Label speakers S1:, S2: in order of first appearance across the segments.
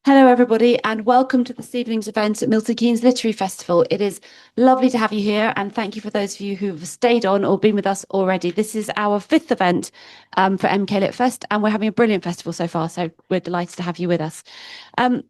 S1: Hello, everybody, and welcome to this evening's event at Milton Keynes Literary Festival. It is lovely to have you here, and thank you for those of you who've stayed on or been with us already. This is our fifth event for MK Lit Fest, and we're having a brilliant festival so far, so we're delighted to have you with us. Um,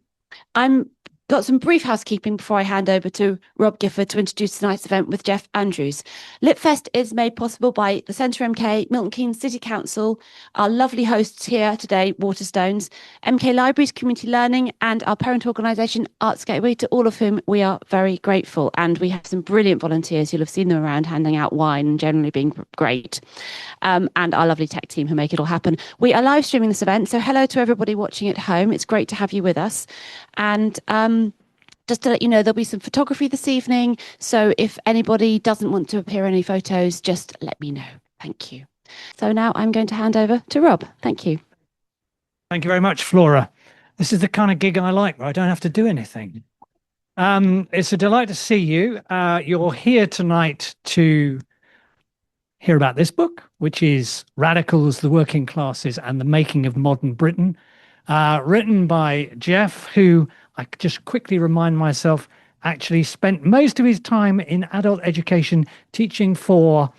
S1: I'm got some brief housekeeping before I hand over to Rob Gifford to introduce tonight's event with Geoff Andrews. Litfest is made possible by the Centre MK, Milton Keynes City Council, our lovely hosts here today, Waterstones, MK Libraries, Community Learning, and our parent organisation, Arts Gateway, to all of whom we are very grateful. And we have some brilliant volunteers. You'll have seen them around handing out wine and generally being great. And our lovely tech team who make it all happen. We are live streaming this event, so hello to everybody watching at home. It's great to have you with us. And just to let you know, there'll be some photography this evening. So if anybody doesn't want to appear in any photos, just let me know. Thank you. So now I'm going to hand over to Rob. Thank you.
S2: Thank you very much, Flora. This is the kind of gig I like, where I don't have to do anything. It's a delight to see you. You're here tonight to hear about this book, which is Radicals, the Working Classes and the Making of Modern Britain, written by Geoff, who I just quickly remind myself actually spent most of his time in adult education teaching for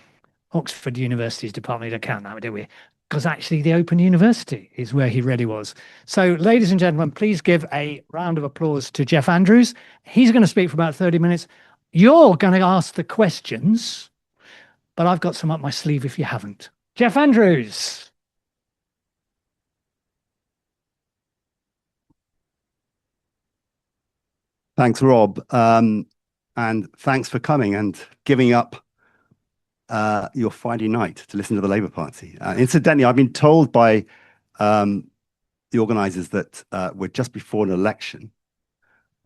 S2: Oxford University's Department of Account, now do we? Because actually the Open University is where he really was. So, ladies and gentlemen, please give a round of applause to Geoff Andrews. He's going to speak for about 30 minutes. You're going to ask the questions, but I've got some up my sleeve if you haven't. Geoff Andrews.
S3: Thanks, Rob. And thanks for coming and giving up your Friday night to listen to the Labour Party. Incidentally, I've been told by the organisers that we're just before an election.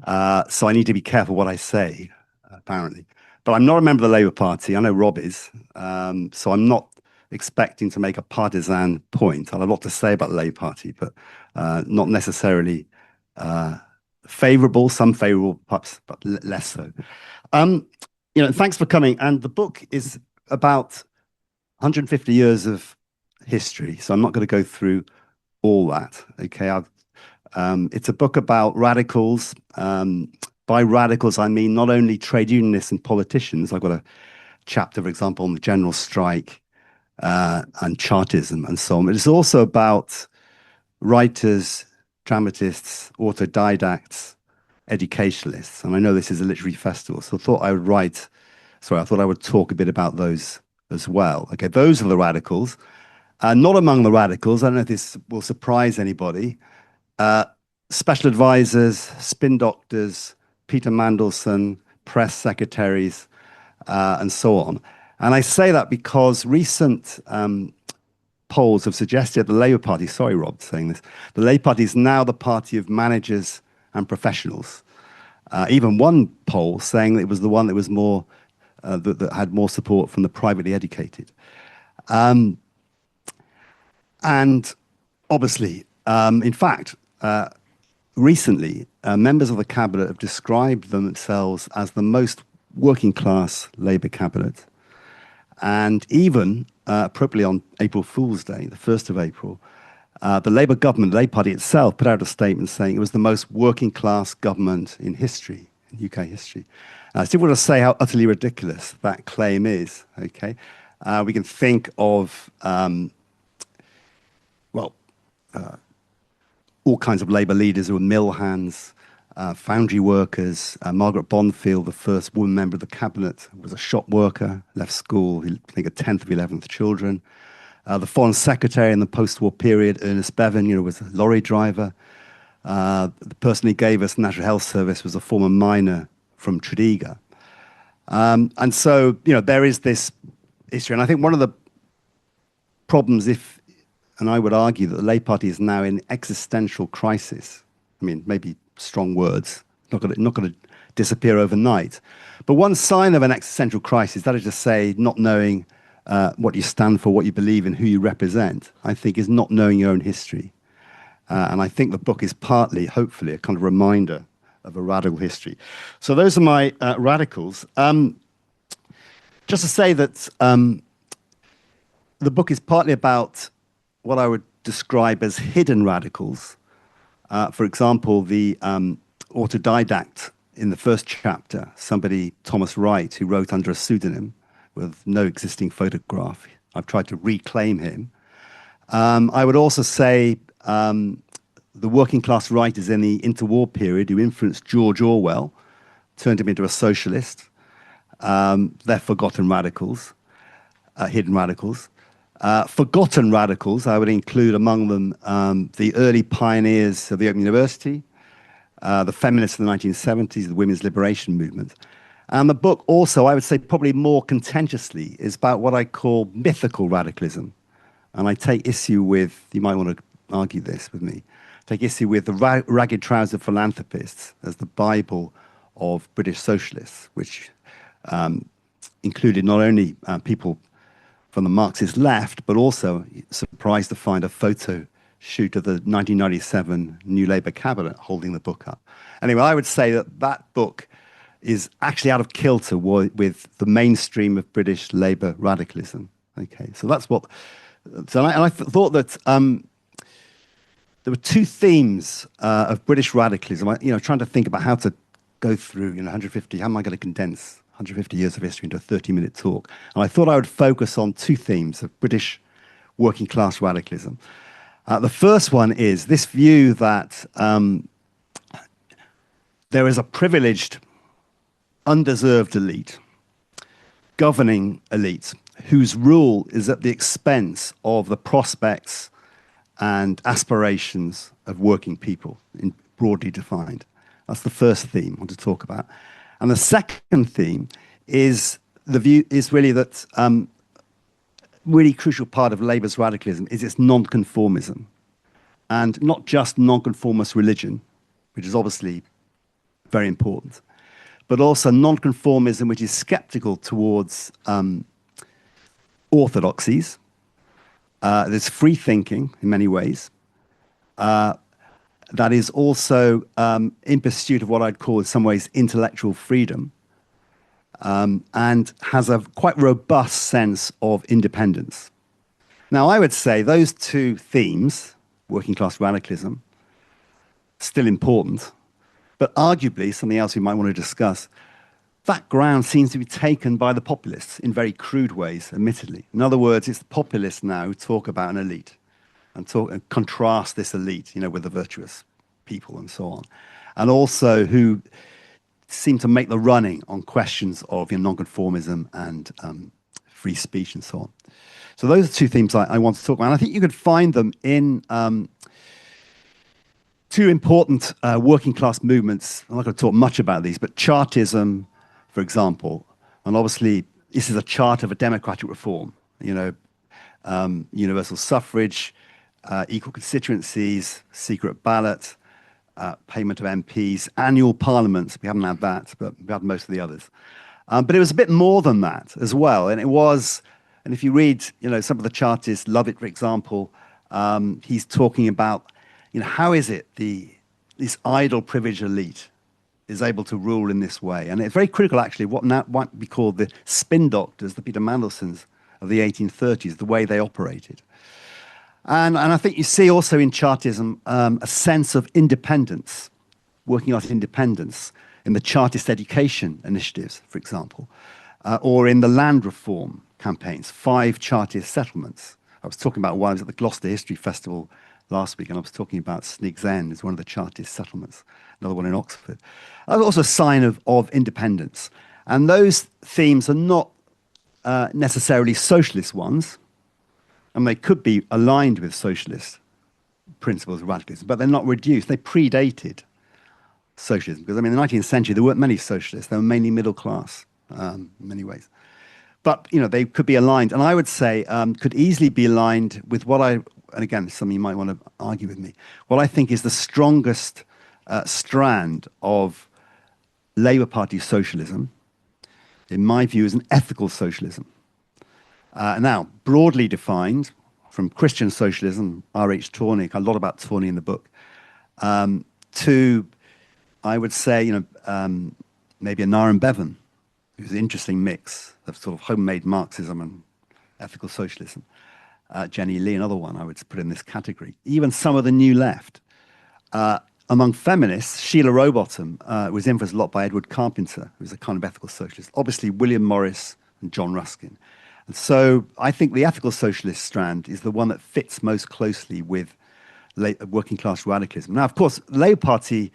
S3: So I need to be careful what I say, apparently. But I'm not a member of the Labour Party. I know Rob is. So I'm not expecting to make a partisan point. I have a lot to say about the Labour Party, but not necessarily favourable, some favourable, perhaps, but less so. Thanks for coming. And the book is about 150 years of history, so I'm not going to go through all that. Okay, it's a book about radicals. By radicals, I mean not only trade unionists and politicians. I've got a chapter, for example, on the general strike and Chartism and so on. But it's also about writers, dramatists, autodidacts, educationalists. And I know this is a literary festival, so I thought I would talk a bit about those as well. Okay, those are the radicals. Not among the radicals, I don't know if this will surprise anybody, special advisors, spin doctors, Peter Mandelson, press secretaries, and so on. And I say that because recent polls have suggested the Labour Party, sorry, Rob, saying this, the Labour Party is now the party of managers and professionals. Even one poll saying that it was the one that was more, that had more support from the privately educated. And obviously, in fact, recently, members of the cabinet have described themselves as the most working class Labour cabinet. And even, appropriately on April Fool's Day, the 1st of April, the Labour government, the Labour Party itself, put out a statement saying it was the most working class government in history, in UK history. I still want to say how utterly ridiculous that claim is, okay? We can think of, all kinds of Labour leaders who were mill hands, foundry workers. Margaret Bonfield, the first woman member of the cabinet, was a shop worker, left school, I think a 10th of 11th children. The foreign secretary in the post-war period, Ernest Bevin, was a lorry driver. The person who gave us the National Health Service was a former miner from Tredegar. And so, there is this history. And I think one of the problems, and I would argue that the Labour Party is now in existential crisis. I mean, maybe strong words, not going to disappear overnight. But one sign of an existential crisis, that is to say, not knowing what you stand for, what you believe in, who you represent, I think is not knowing your own history. And I think the book is partly, hopefully, a kind of reminder of a radical history. So those are my radicals. Just to say that the book is partly about what I would describe as hidden radicals. For example, the autodidact in the first chapter, somebody, Thomas Wright, who wrote under a pseudonym with no existing photograph. I've tried to reclaim him. I would also say the working class writers in the interwar period who influenced George Orwell, turned him into a socialist. They're forgotten radicals, hidden radicals. Forgotten radicals, I would include among them the early pioneers of the Open University, the feminists of the 1970s, the women's liberation movement. And the book also, I would say probably more contentiously, is about what I call mythical radicalism. And I take issue with, you might want to argue this with me, take issue with the ragged trouser philanthropists as the Bible of British socialists, which included not only people from the Marxist left, but also surprised to find a photo shoot of the 1997 New Labour cabinet holding the book up. Anyway, I would say that that book is actually out of kilter with the mainstream of British Labour radicalism. Okay, so that's what. So I thought that there were two themes of British radicalism. Trying to think about how to go through 150. How am I going to condense 150 years of history into a 30-minute talk? And I thought I would focus on two themes of British working class radicalism. The first one is this view that there is a privileged, undeserved elite, governing elite, whose rule is at the expense of the prospects and aspirations of working people, broadly defined. That's the first theme I want to talk about. And the second theme is the view is really that really crucial part of Labour's radicalism is its nonconformism, and not just nonconformist religion, which is obviously very important, but also nonconformism which is skeptical towards orthodoxies. There's free thinking in many ways. That is also in pursuit of what I'd call in some ways intellectual freedom, and has a quite robust sense of independence. Now, I would say those two themes, working class radicalism, still important, but arguably something else we might want to discuss, that ground seems to be taken by the populists in very crude ways, admittedly. In other words, it's the populists now who talk about an elite and contrast this elite, with the virtuous people and so on. And also who seem to make the running on questions of nonconformism and free speech and so on. So those are two themes I want to talk about. And I think you could find them in two important working class movements. I'm not going to talk much about these, but Chartism, for example, and obviously this is a chart of a democratic reform, universal suffrage, equal constituencies, secret ballot, payment of MPs, annual parliaments. We haven't had that, but we had most of the others. But it was a bit more than that as well. And it was, and if you read, some of the Chartists, Lovett, for example, he's talking about, how is it this idle privileged elite is able to rule in this way? And it's very critical, actually, what now might be called the spin doctors, the Peter Mandelsons of the 1830s, the way they operated. And I think you see also in Chartism a sense of independence, working class independence, in the Chartist education initiatives, for example, or in the land reform campaigns, 5 Chartist settlements. I was talking about one, I was at the Gloucester History Festival last week, and I was talking about Sniggs End as one of the Chartist settlements, another one in Oxford. Also a sign of independence. And those themes are not necessarily socialist ones, and they could be aligned with socialist principles of radicalism, but they're not reduced. They predated socialism, because, in the 19th century, there weren't many socialists. They were mainly middle class in many ways. But, they could be aligned, and I would say could easily be aligned with what and again, something you might want to argue with me, what I think is the strongest strand of Labour Party socialism, in my view, is an ethical socialism. Now, broadly defined, from Christian socialism, R.H. Tawney, a lot about Tawney in the book, to, I would say, maybe a Naram Bevan, who's an interesting mix of sort of homemade Marxism and ethical socialism. Jenny Lee, another one I would put in this category. Even some of the New Left. Among feminists, Sheila Rowbottom was influenced a lot by Edward Carpenter, who was a kind of ethical socialist. Obviously, William Morris and John Ruskin. And so I think the ethical socialist strand is the one that fits most closely with working class radicalism. Now, of course, the Labour Party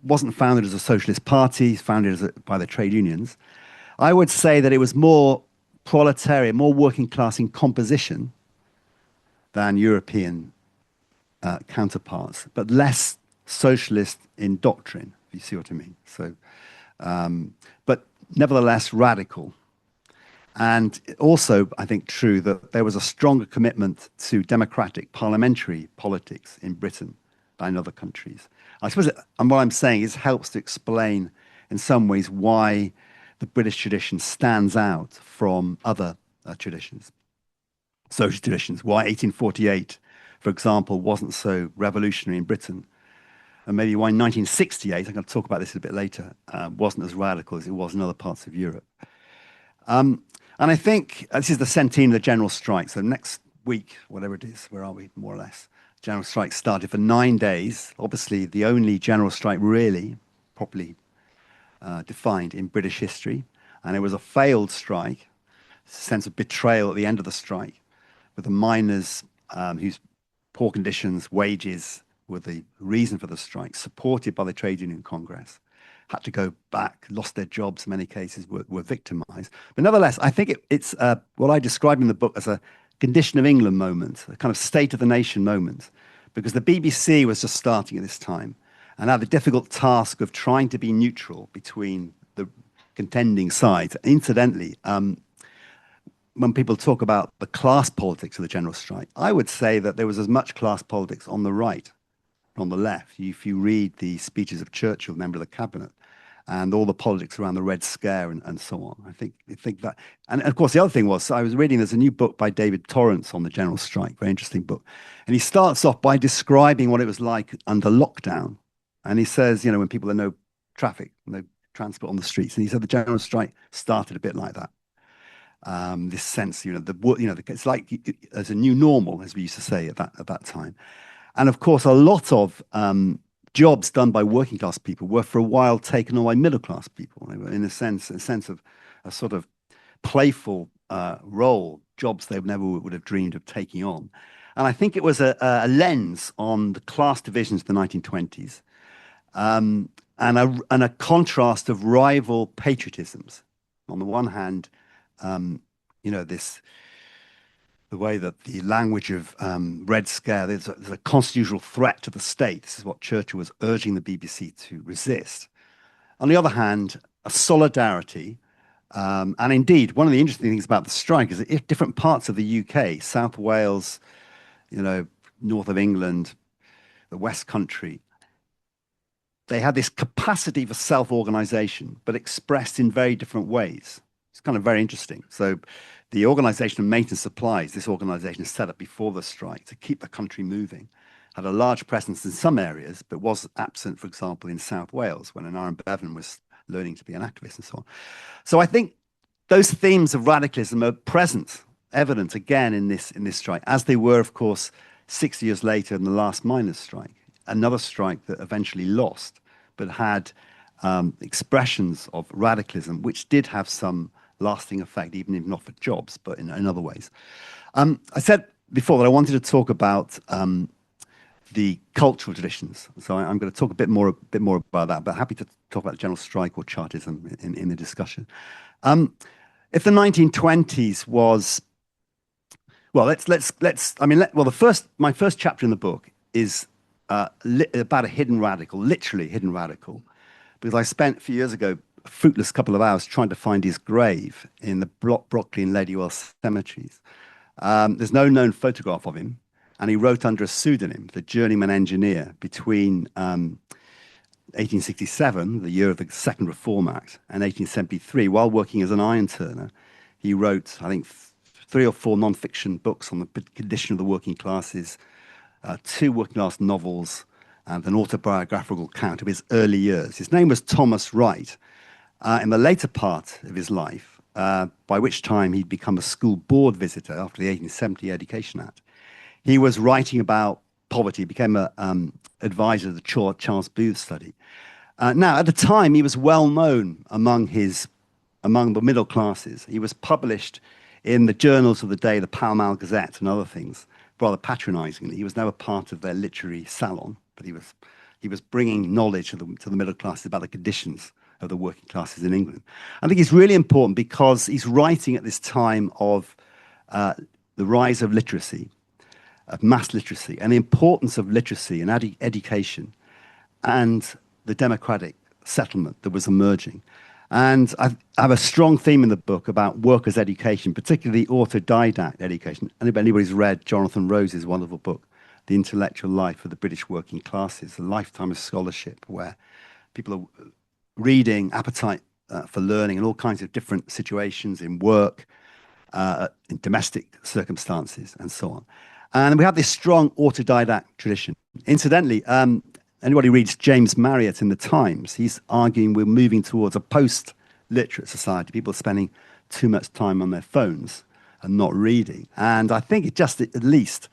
S3: wasn't founded as a socialist party, founded by the trade unions. I would say that it was more proletarian, more working class in composition than European counterparts, but less socialist in doctrine, if you see what I mean. So, but nevertheless radical. And also, I think, true that there was a stronger commitment to democratic parliamentary politics in Britain than in other countries. I suppose, and what I'm saying is helps to explain in some ways why the British tradition stands out from other traditions, social traditions, why 1848, for example, wasn't so revolutionary in Britain, and maybe why 1968, I'm going to talk about this a bit later, wasn't as radical as it was in other parts of Europe. And I think this is the centenary of the general strike. So next week, whatever it is, where are we, more or less? General strike started for 9 days. Obviously, the only general strike really properly defined in British history. And it was a failed strike, a sense of betrayal at the end of the strike, with the miners whose poor conditions, wages were the reason for the strike, supported by the Trade Union Congress, had to go back, lost their jobs in many cases, were victimized. But nevertheless, I think it's what I describe in the book as a condition of England moment, a kind of state of the nation moment, because the BBC was just starting at this time and had the difficult task of trying to be neutral between the contending sides. Incidentally, when people talk about the class politics of the general strike, I would say that there was as much class politics on the right, on the left. If you read the speeches of Churchill, member of the cabinet, and all the politics around the Red Scare and so on. I think that, and of course the other thing was, I was reading, there's a new book by David Torrance on the general strike, very interesting book. And he starts off by describing what it was like under lockdown. And he says, you know, when people had no traffic, no transport on the streets. And he said the general strike started a bit like that. This sense, it's like as a new normal, as we used to say at that time. And of course, a lot of jobs done by working class people were for a while taken on by middle class people. They were, in a sense of a sort of playful role, jobs they never would have dreamed of taking on. And I think it was a lens on the class divisions of the 1920s, and a contrast of rival patriotisms. On the one hand, the way that the language of Red Scare, there's a constitutional threat to the state. This is what Churchill was urging the BBC to resist. On the other hand, a solidarity. And indeed, one of the interesting things about the strike is that if different parts of the UK, South Wales, north of England, the West Country, they had this capacity for self-organization, but expressed in very different ways. It's kind of very interesting. So the Organisation of Maintenance Supplies, this organisation is set up before the strike to keep the country moving, had a large presence in some areas, but was absent, for example, in South Wales when Aaron Bevan was learning to be an activist and so on. So I think those themes of radicalism are present, evident again in this strike, as they were, of course, 6 years later in the last miners' strike, another strike that eventually lost, but had expressions of radicalism, which did have some lasting effect, even if not for jobs, but in other ways. I said before that I wanted to talk about the cultural traditions. So I'm going to talk a bit more about that, but happy to talk about general strike or Chartism in the discussion. If the 1920s was, well, my first chapter in the book is about a hidden radical, literally hidden radical, because I spent a few years ago a fruitless couple of hours trying to find his grave in the Brockley and Ladywell cemeteries. There's no known photograph of him, and he wrote under a pseudonym, the journeyman engineer, between 1867, the year of the Second Reform Act, and 1873, while working as an iron turner. He wrote, I think, 3 or 4 non-fiction books on the condition of the working classes, 2 working class novels, and an autobiographical account of his early years. His name was Thomas Wright. In the later part of his life, by which time he'd become a school board visitor after the 1870 Education Act, he was writing about poverty, became a advisor of the Charles Booth study. Now, at the time, he was well known among the middle classes. He was published in the journals of the day, the Pall Mall Gazette and other things, rather patronizingly. He was never part of their literary salon, but he was bringing knowledge to the middle classes about the conditions of the working classes in England. I think it's really important because he's writing at this time of the rise of literacy, of mass literacy, and the importance of literacy and education and the democratic settlement that was emerging. And I have a strong theme in the book about workers' education, particularly autodidact education. And if anybody's read Jonathan Rose's wonderful book, The Intellectual Life of the British Working Classes, a lifetime of scholarship where people are reading, appetite for learning in all kinds of different situations, in work, in domestic circumstances, and so on. And we have this strong autodidact tradition. Incidentally, anybody reads James Marriott in the Times, he's arguing we're moving towards a post-literate society. People are spending too much time on their phones and not reading. And I think it just at least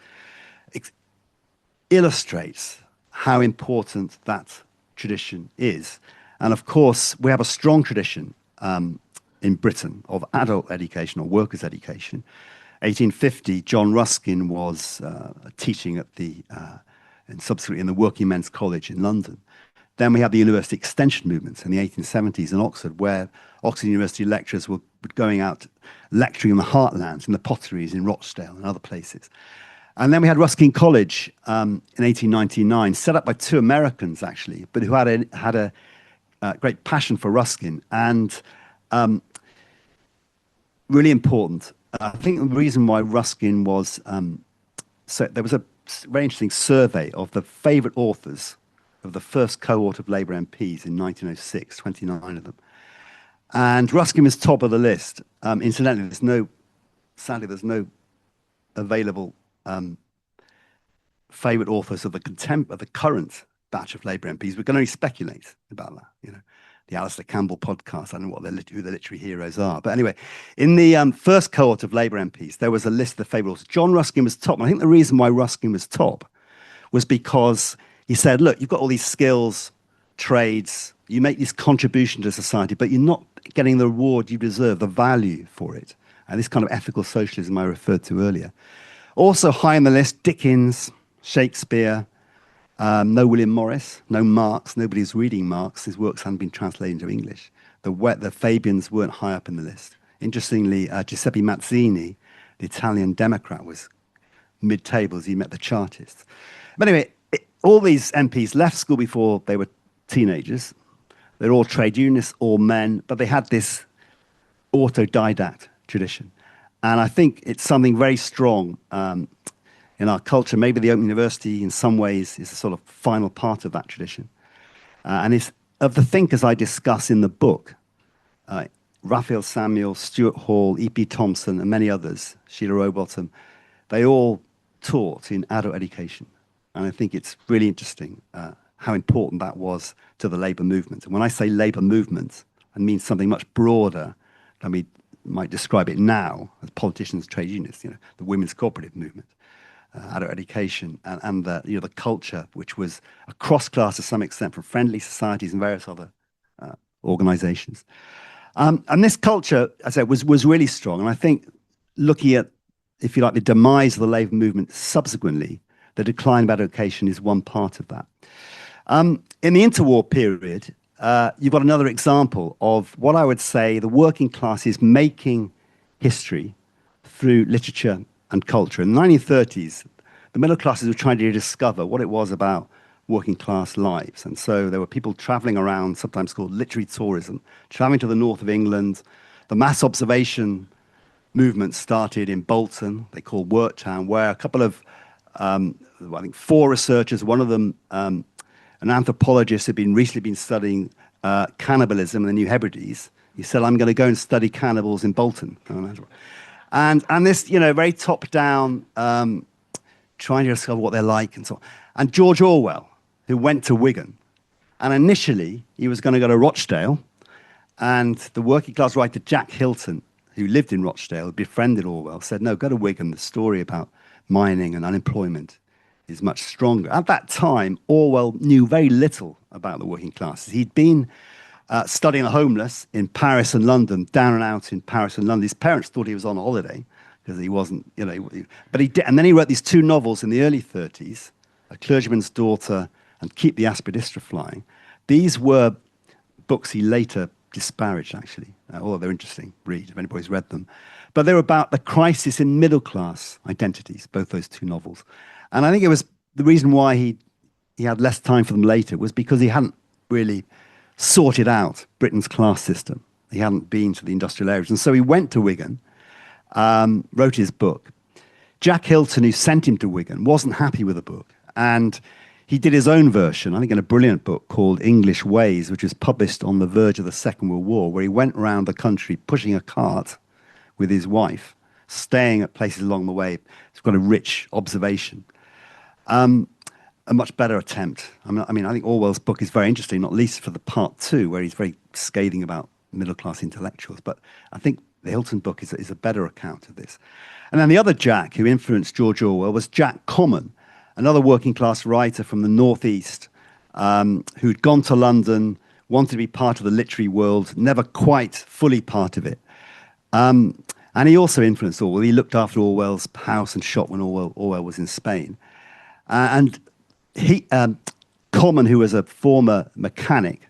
S3: illustrates how important that tradition is. And of course, we have a strong tradition in Britain of adult education or workers' education. 1850, John Ruskin was teaching at and subsequently in the Working Men's College in London. Then we have the university extension movements in the 1870s in Oxford, where Oxford University lecturers were going out lecturing in the heartlands, in the potteries in Rochdale and other places. And then we had Ruskin College in 1899, set up by two Americans, actually, but who had a great passion for Ruskin. And really important, I think the reason why Ruskin was, so there was a very interesting survey of the favourite authors of the first cohort of Labour MPs in 1906, 29 of them. And Ruskin was top of the list. Incidentally, sadly, there's no available favourite authors of the current batch of Labour MPs. We can only speculate about that, you know. The Alistair Campbell podcast, I don't know who the literary heroes are. But anyway, in the first cohort of Labour MPs, there was a list of the favourite authors. John Ruskin was top. And I think the reason why Ruskin was top was because he said, look, you've got all these skills, trades, you make this contribution to society, but you're not getting the reward you deserve, the value for it. And this kind of ethical socialism I referred to earlier. Also high on the list, Dickens, Shakespeare, no William Morris, no Marx. Nobody's reading Marx. His works hadn't been translated into English. The Fabians weren't high up in the list. Interestingly, Giuseppe Mazzini, the Italian Democrat, was mid-table as he met the Chartists. But anyway, all these MPs left school before they were teenagers. They're all trade unionists, all men, but they had this autodidact tradition. And I think it's something very strong in our culture. Maybe the Open University in some ways is a sort of final part of that tradition. And it's of the thinkers I discuss in the book, Raphael Samuel, Stuart Hall, E.P. Thompson, and many others, Sheila Rowbottom, they all taught in adult education. And I think it's really interesting how important that was to the labour movement. And when I say labour movement, I mean something much broader than we might describe it now as politicians, trade unionists, you know, the women's cooperative movement. Adult education and the culture, which was a cross-class to some extent from friendly societies and various other organizations. And this culture, as I said, was really strong. And I think looking at, if you like, the demise of the labour movement subsequently, the decline of education is one part of that. In the interwar period, you've got another example of what I would say the working class is making history through literature and culture. In the 1930s, the middle classes were trying to discover what it was about working class lives. And so there were people traveling around, sometimes called literary tourism, traveling to the north of England. The mass observation movement started in Bolton, they called Worktown, where a couple of, I think 4 researchers, one of them, an anthropologist, had recently been studying cannibalism in the New Hebrides. He said, I'm going to go and study cannibals in Bolton. And this, you know, very top-down, trying to discover what they're like and so on. And George Orwell, who went to Wigan, and initially he was going to go to Rochdale, and the working class writer Jack Hilton, who lived in Rochdale, befriended Orwell, said, no, go to Wigan, the story about mining and unemployment is much stronger. At that time, Orwell knew very little about the working classes. He'd been studying the homeless in Paris and London, down and out in Paris and London. His parents thought he was on holiday because he wasn't, but he did. And then he wrote these two novels in the early 30s, A Clergyman's Daughter and Keep the Aspidistra Flying. These were books he later disparaged, actually, although they're interesting read if anybody's read them. But they were about the crisis in middle-class identities, both those two novels. And I think it was the reason why he had less time for them later was because he hadn't really sorted out Britain's class system. He hadn't been to the industrial areas. And so he went to Wigan, wrote his book. Jack Hilton, who sent him to Wigan, wasn't happy with the book. And he did his own version, I think in a brilliant book called English Ways, which was published on the verge of the Second World War, where he went around the country pushing a cart with his wife, staying at places along the way. It's got a rich observation. A much better attempt. I mean, I think Orwell's book is very interesting, not least for the part two, where he's very scathing about middle-class intellectuals. But I think the Hilton book is a better account of this. And then the other Jack who influenced George Orwell was Jack Common, another working-class writer from the Northeast, who'd gone to London, wanted to be part of the literary world, never quite fully part of it. And he also influenced Orwell. He looked after Orwell's house and shop when Orwell was in Spain. And Common, who was a former mechanic,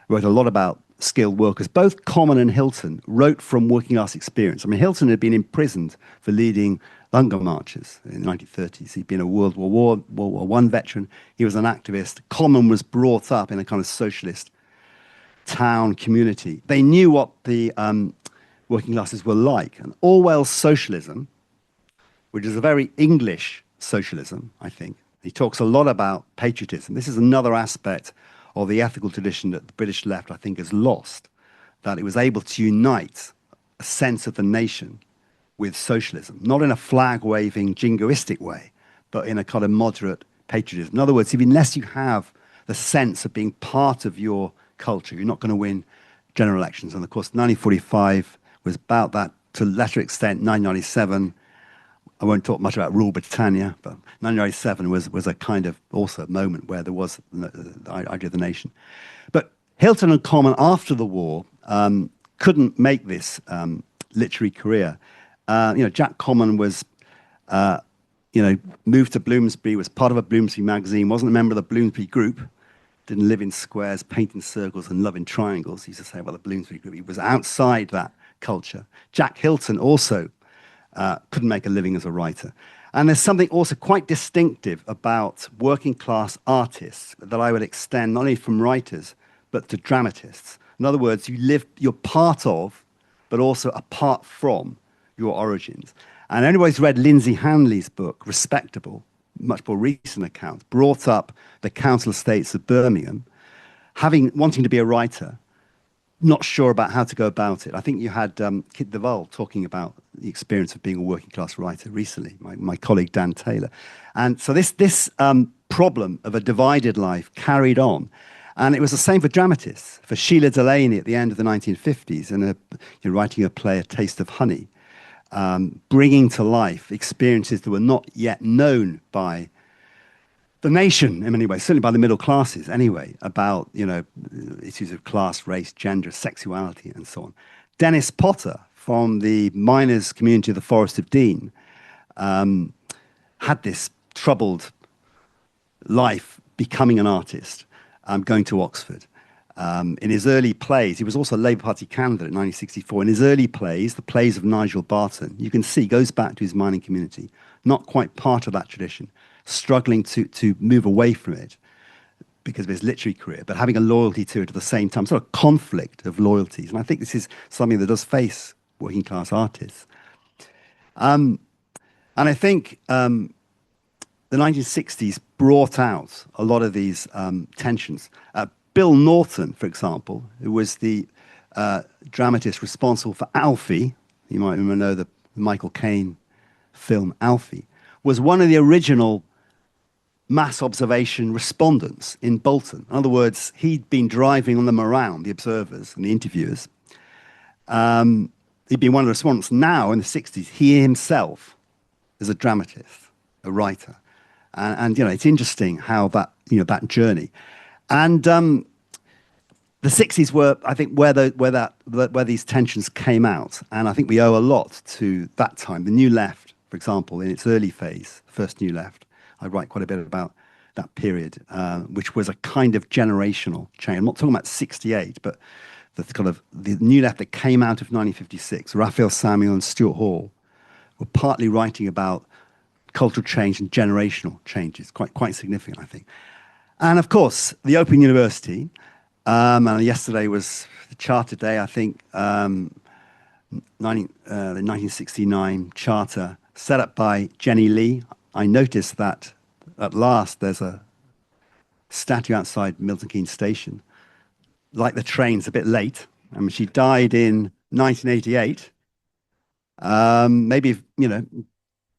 S3: wrote a lot about skilled workers. Both Common and Hilton wrote from working class experience. I mean, Hilton had been imprisoned for leading hunger marches in the 1930s. He'd been a World War I veteran. He was an activist. Common was brought up in a kind of socialist town community. They knew what the working classes were like. And Orwell's socialism, which is a very English socialism, I think, he talks a lot about patriotism. This is another aspect of the ethical tradition that the British left, I think, has lost, that it was able to unite a sense of the nation with socialism, not in a flag-waving, jingoistic way, but in a kind of moderate patriotism. In other words, unless you have the sense of being part of your culture, you're not going to win general elections. And of course, 1945 was about that to a lesser extent. 1997, I won't talk much about Rule Britannia, but 1997 was a kind of also a moment where there was the idea of the nation. But Hilton and Common, after the war, couldn't make this literary career. Jack Common was, moved to Bloomsbury, was part of a Bloomsbury magazine, wasn't a member of the Bloomsbury group, didn't live in squares, paint in circles, and love in triangles, he used to say about the Bloomsbury group. He was outside that culture. Jack Hilton also couldn't make a living as a writer. And there's something also quite distinctive about working class artists that I would extend not only from writers, but to dramatists. In other words, you're part of, but also apart from your origins. And anybody's read Lindsay Hanley's book, Respectable, much more recent account, brought up the council estates of Birmingham, wanting to be a writer, not sure about how to go about it. I think you had Kit Duvall talking about the experience of being a working class writer recently, my colleague Dan Taylor. And so this problem of a divided life carried on. And it was the same for dramatists. For Sheila Delaney at the end of the 1950s, and writing a play, A Taste of Honey, bringing to life experiences that were not yet known by the nation in many ways, certainly by the middle classes anyway, about issues of class, race, gender, sexuality, and so on. Dennis Potter from the miners' community of the Forest of Dean had this troubled life becoming an artist, going to Oxford. In his early plays, he was also a Labour Party candidate in 1964. In his early plays, the plays of Nigel Barton, you can see goes back to his mining community, not quite part of that tradition, struggling to move away from it because of his literary career, but having a loyalty to it at the same time, sort of conflict of loyalties. And I think this is something that does face working class artists. And I think the 1960s brought out a lot of these tensions. Bill Norton, for example, who was the dramatist responsible for Alfie, you might know the Michael Caine film Alfie, was one of the original mass observation respondents in Bolton. In other words, he'd been driving on them around, the observers and the interviewers. He'd been one of the respondents. Now, in the 60s, he himself is a dramatist, a writer. And you know, it's interesting how that, you know, that journey. And the 60s were, I think, where these tensions came out. And I think we owe a lot to that time. The New Left, for example, in its early phase, first New Left, I write quite a bit about that period, which was a kind of generational change. I'm not talking about 68, but the kind of the New Left that came out of 1956, Raphael Samuel and Stuart Hall, were partly writing about cultural change and generational changes, quite significant, I think. And of course, the Open University, and yesterday was the Charter Day, I think, the 1969 Charter set up by Jenny Lee. I noticed that at last there's a statue outside Milton Keynes Station. Like the train's a bit late. I mean, she died in 1988. Maybe, you know,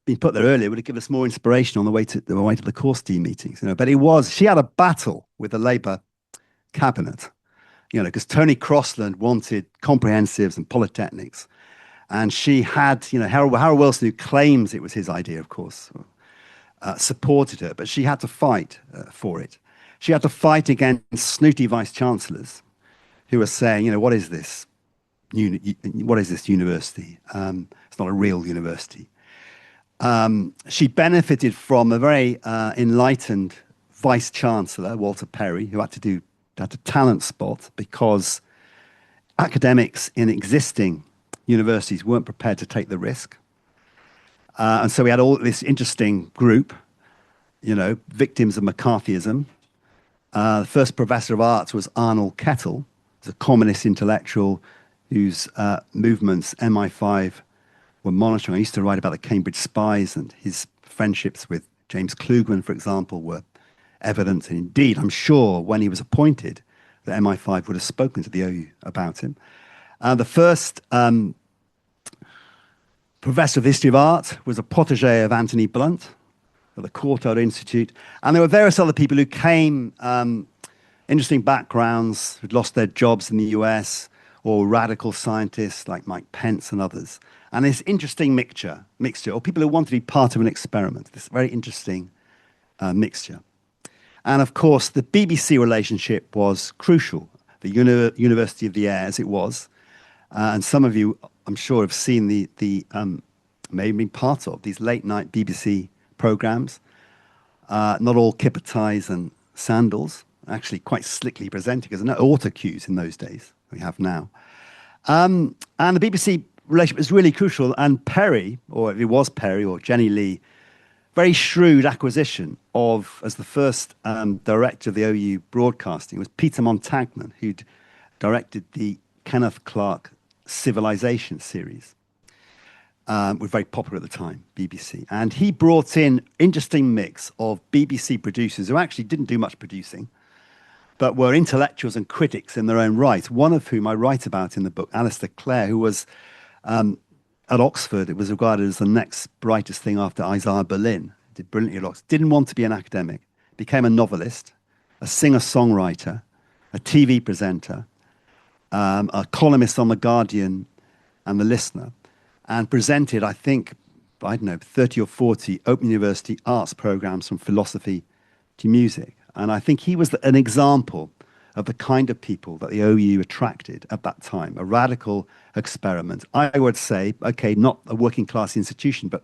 S3: being put there earlier would have given us more inspiration on the way to the course team meetings, you know. But she had a battle with the Labour cabinet, you know, because Tony Crossland wanted comprehensives and polytechnics, and she had, you know, Harold Wilson, who claims it was his idea, of course, supported her, but she had to fight for it. She had to fight against snooty vice chancellors who were saying, you know, what is this? What is this university? It's not a real university. She benefited from a very enlightened vice chancellor, Walter Perry, who had to talent spot because academics in existing universities weren't prepared to take the risk. And so we had all this interesting group, you know, victims of McCarthyism. The first professor of arts was Arnold Kettle, a communist intellectual whose movements MI5 were monitoring. I used to write about the Cambridge spies, and his friendships with James Klugeman, for example, were evident. And indeed, I'm sure when he was appointed, the MI5 would have spoken to the OU about him. The first professor of history of art was a protege of Anthony Blunt at the Courtauld Institute. And there were various other people who came, interesting backgrounds, who'd lost their jobs in the US, or radical scientists like Mike Pence and others. And this interesting mixture, or people who wanted to be part of an experiment, this very interesting mixture. And of course, the BBC relationship was crucial. The University of the Air, as it was, and some of you, I'm sure, have seen may have been part of these late night BBC programs. Not all kipper ties and sandals, actually quite slickly presented, because there were no auto cues in those days we have now. And the BBC relationship is really crucial. And Perry, or if it was Perry or Jenny Lee, very shrewd acquisition as the first director of the OU broadcasting was Peter Montagnan, who'd directed the Kenneth Clark Civilization series. Was very popular at the time, BBC. And he brought in interesting mix of BBC producers who actually didn't do much producing, but were intellectuals and critics in their own right, one of whom I write about in the book, Alistair Clare, who was at Oxford. It was regarded as the next brightest thing after Isaiah Berlin. Did brilliantly at Oxford. Didn't want to be an academic. Became a novelist, a singer-songwriter, a TV presenter, a columnist on The Guardian and The Listener, and presented, I think, I don't know, 30 or 40 Open University arts programs from philosophy to music. And I think he was an example of the kind of people that the OU attracted at that time, a radical experiment. I would say, okay, not a working class institution, but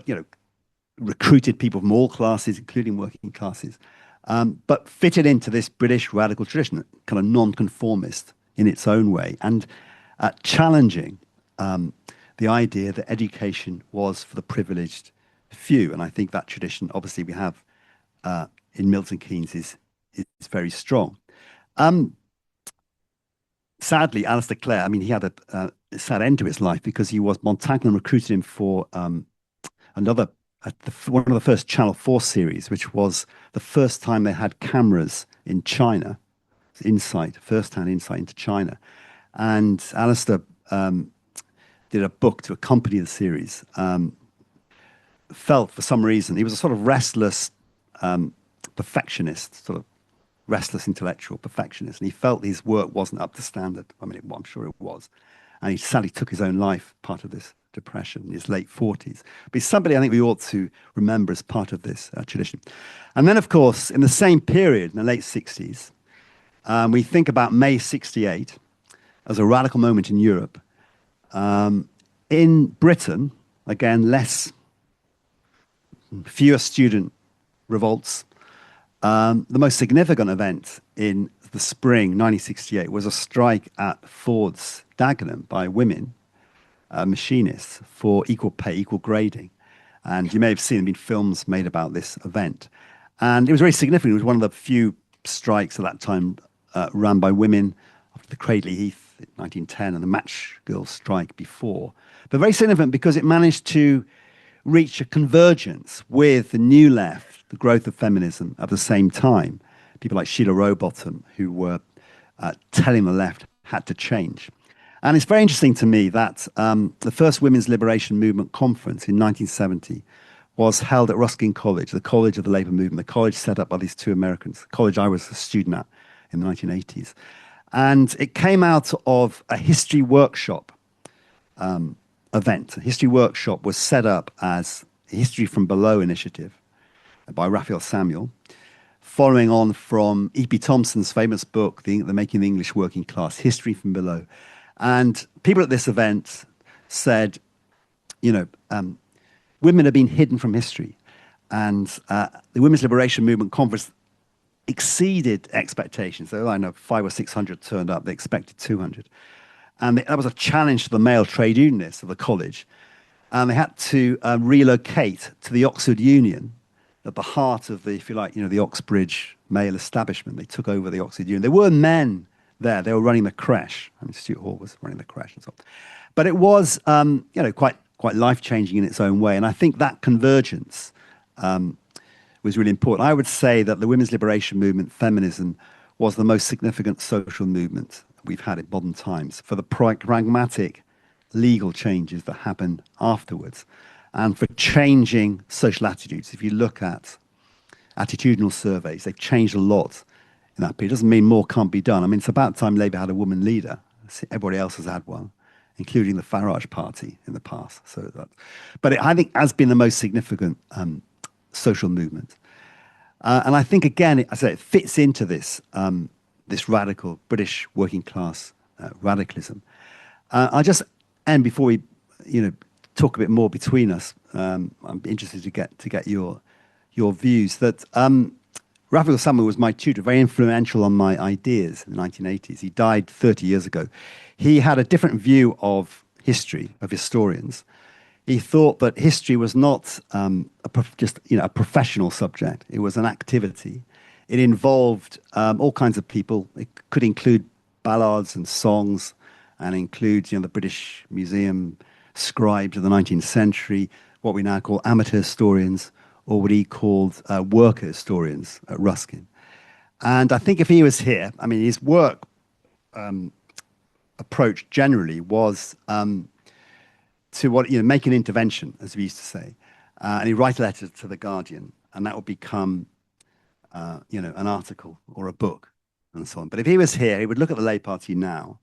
S3: you know, recruited people from all classes, including working classes, but fitted into this British radical tradition, kind of non-conformist in its own way, and challenging the idea that education was for the privileged few. And I think that tradition, obviously, we have in Milton Keynes is very strong. Sadly, Alistair Clare, I mean, he had a sad end to his life because Montagnan recruited him for one of the first Channel 4 series, which was the first time they had cameras in China, first-hand insight into China. And Alistair did a book to accompany the series. Felt for some reason, he was a sort of restless perfectionist, sort of restless intellectual perfectionist, and he felt his work wasn't up to standard. I mean, I'm sure it was. And he sadly took his own life, part of this depression in his late 40s. But he's somebody I think we ought to remember as part of this tradition. And then, of course, in the same period, in the late 60s, we think about May 68 as a radical moment in Europe. In Britain, again, fewer student revolts. The most significant event in the spring 1968 was a strike at Ford's Dagenham by women machinists for equal pay, equal grading. And you may have seen there have been films made about this event. And it was very significant. It was one of the few strikes at that time run by women after the Cradley Heath in 1910 and the Match Girls strike before. But very significant because it managed to reach a convergence with the new left, the growth of feminism at the same time. People like Sheila Rowbottom, who were telling the left had to change. And it's very interesting to me that the first Women's Liberation Movement conference in 1970 was held at Ruskin College, the college of the Labour movement, the college set up by these two Americans, the college I was a student at in the 1980s. And it came out of a history workshop event. A history workshop was set up as a History from Below initiative by Raphael Samuel, following on from E.P. Thompson's famous book, The Making the English Working Class, History from Below. And people at this event said, women have been hidden from history. And the Women's Liberation Movement conference exceeded expectations. So I know 500 or 600 turned up. They expected 200. And that was a challenge to the male trade unionists of the college. And they had to relocate to the Oxford Union at the heart of the, if you like, the Oxbridge male establishment. They took over the Oxford Union. There were men there. They were running the creche. I mean, Stuart Hall was running the creche and so on. But it was, quite life-changing in its own way. And I think that convergence was really important. I would say that the women's liberation movement, feminism, was the most significant social movement we've had in modern times for the pragmatic legal changes that happened afterwards and for changing social attitudes. If you look at attitudinal surveys, they've changed a lot in that period. It doesn't mean more can't be done. I mean, it's about time Labour had a woman leader. Everybody else has had one, including the Farage party in the past. But I think has been the most significant social movement. And I think, again, it fits into this this radical British working class radicalism. I'll just end before we, talk a bit more between us. I'm interested to get your views. That Raphael Samuel was my tutor, very influential on my ideas in the 1980s. He died 30 years ago. He had a different view of history, of historians. He thought that history was not a professional subject. It was an activity. It involved all kinds of people. It could include ballads and songs, and include the British Museum scribes of the 19th century, what we now call amateur historians, or what he called worker historians at Ruskin. And I think if he was here, I mean, his work approach generally was to make an intervention, as we used to say, and he'd write a letter to the Guardian, and that would become an article or a book and so on. But if he was here, he would look at the Labour Party now,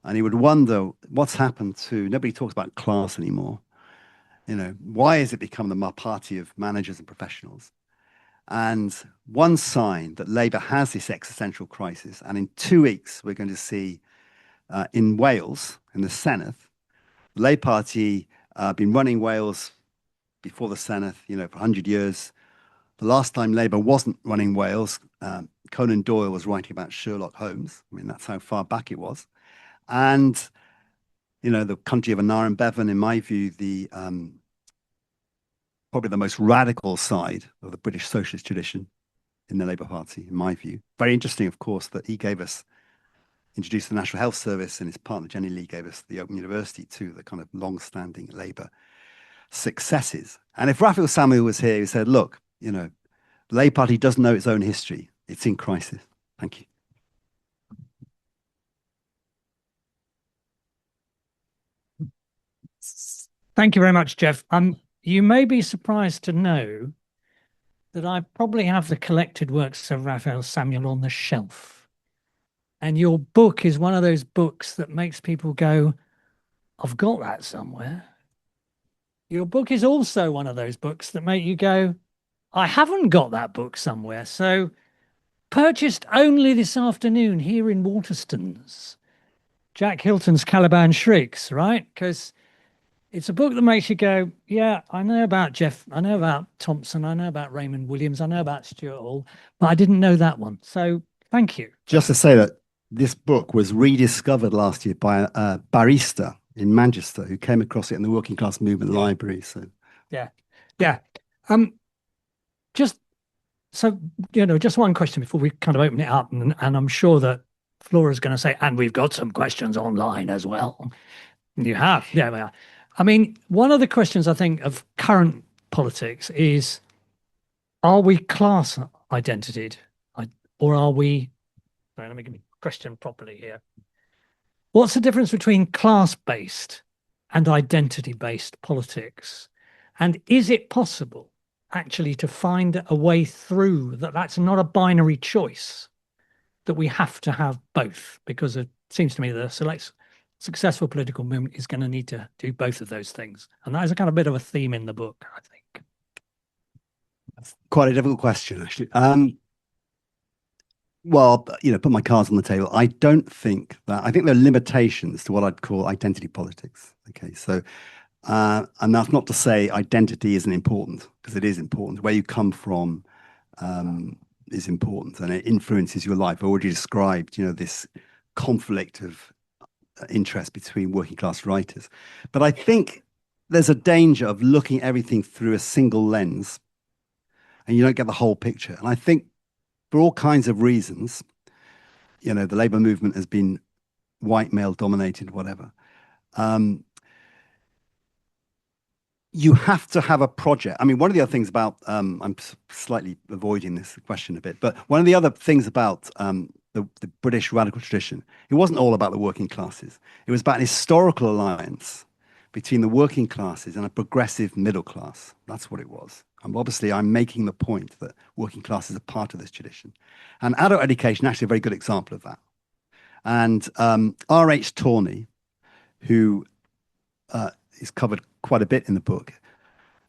S3: and he would wonder what's happened to. Nobody talks about class anymore. Why has it become the party of managers and professionals? And one sign that Labour has this existential crisis, and in 2 weeks we're going to see in Wales, in the Senedd, the Labour Party been running Wales before the Senedd, for 100 years. The last time Labour wasn't running Wales, Conan Doyle was writing about Sherlock Holmes. I mean, that's how far back it was. And, the country of Anar and Bevan, in my view, probably the most radical side of the British socialist tradition in the Labour Party, in my view. Very interesting, of course, that he introduced the National Health Service, and his partner, Jenny Lee, gave us the Open University too, the kind of long-standing Labour successes. And if Raphael Samuel was here, he said, look, the Labour Party doesn't know its own history. It's in crisis. Thank you.
S2: Thank you very much, Geoff. You may be surprised to know that I probably have the collected works of Raphael Samuel on the shelf. And your book is one of those books that makes people go, I've got that somewhere. Your book is also one of those books that make you go, I haven't got that book somewhere. So purchased only this afternoon here in Waterstones, Jack Hilton's Caliban Shrieks, right? Because it's a book that makes you go, yeah, I know about Geoff, I know about Thompson, I know about Raymond Williams, I know about Stuart Hall, but I didn't know that one. So thank you.
S3: Just to say that this book was rediscovered last year by a barista in Manchester who came across it in the Working Class Movement Library. So
S2: yeah. Just so just one question before we kind of open it up, and I'm sure that Flora's going to say, and we've got some questions online as well. You have, yeah, we are. I mean, one of the questions I think of current politics is, are we class identified, or are we? Sorry, let me get the question properly here. What's the difference between class-based and identity-based politics? And is it possible actually to find a way through that's not a binary choice, that we have to have both? Because it seems to me that a successful political movement is going to need to do both of those things. And that is a kind of bit of a theme in the book, I think.
S3: that's quite a difficult question, actually. Well, put my cards on the table. I think there are limitations to what I'd call identity politics. Okay, so, and that's not to say identity isn't important, because it is important. Where you come from is important, and it influences your life. I already described, this conflict of interest between working class writers. But I think there's a danger of looking at everything through a single lens, and you don't get the whole picture. And I think for all kinds of reasons, the Labour movement has been white male dominated, whatever. You have to have a project. I mean, one of the other things about, I'm slightly avoiding this question a bit, but one of the other things about the British radical tradition, it wasn't all about the working classes. It was about an historical alliance between the working classes and a progressive middle class. That's what it was. And obviously, I'm making the point that working classes are part of this tradition. And adult education, actually a very good example of that. And R.H. Tawney, who is covered quite a bit in the book,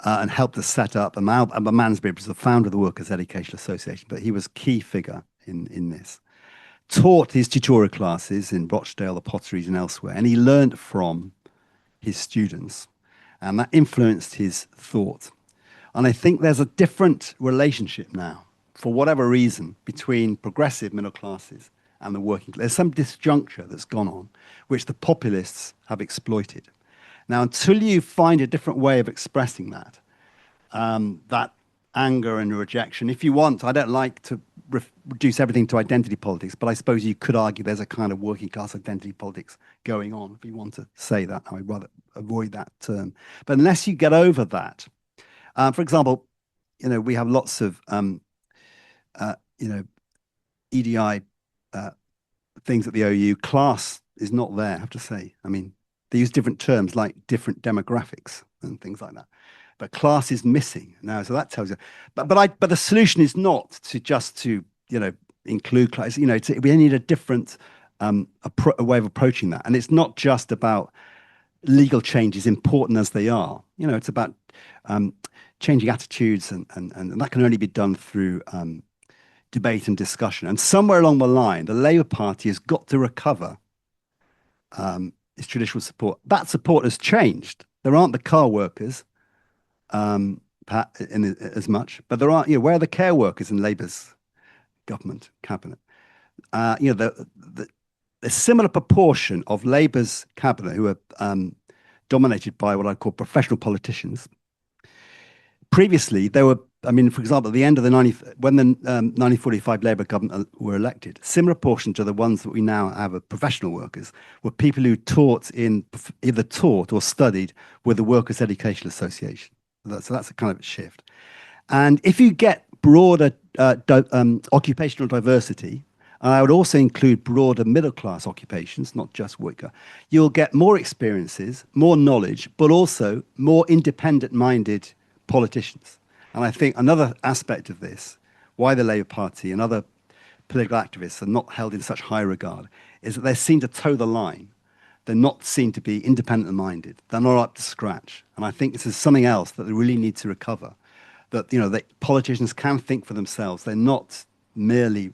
S3: and helped us set up, Mansbury was the founder of the Workers' Education Association, but he was a key figure in this. Taught his tutorial classes in Rochdale, the Potteries and elsewhere, and he learned from his students, and that influenced his thought. And I think there's a different relationship now, for whatever reason, between progressive middle classes and the working class. There's some disjuncture that's gone on, which the populists have exploited. Now, until you find a different way of expressing that anger and rejection, if you want, I don't like to reduce everything to identity politics, but I suppose you could argue there's a kind of working class identity politics going on, if you want to say that. I'd rather avoid that term. But unless you get over that, for example, we have lots of, EDI things at the OU. Class is not there, I have to say. I mean, they use different terms like different demographics and things like that. But class is missing now, so that tells you. But the solution is not to just include class. We need a different a way of approaching that, and it's not just about legal changes, important as they are. It's about changing attitudes, and that can only be done through debate and discussion. And somewhere along the line, the Labour Party has got to recover its traditional support. That support has changed. There aren't the car workers as much, but there are. Where are the care workers in Labour's government cabinet? The similar proportion of Labour's cabinet who are dominated by what I call professional politicians. Previously, there were. I mean, for example, at the end of when the 1945 Labour government were elected, similar proportion to the ones that we now have of professional workers were people who either taught or studied with the Workers' Education Association. So that's a kind of shift. And if you get broader occupational diversity, and I would also include broader middle class occupations, not just worker, you'll get more experiences, more knowledge, but also more independent-minded politicians. And I think another aspect of this, why the Labour Party and other political activists are not held in such high regard, is that they seem to toe the line They're not seen to be independent minded. They're not up to scratch. And I think this is something else that they really need to recover. That, you know, that politicians can think for themselves. They're not merely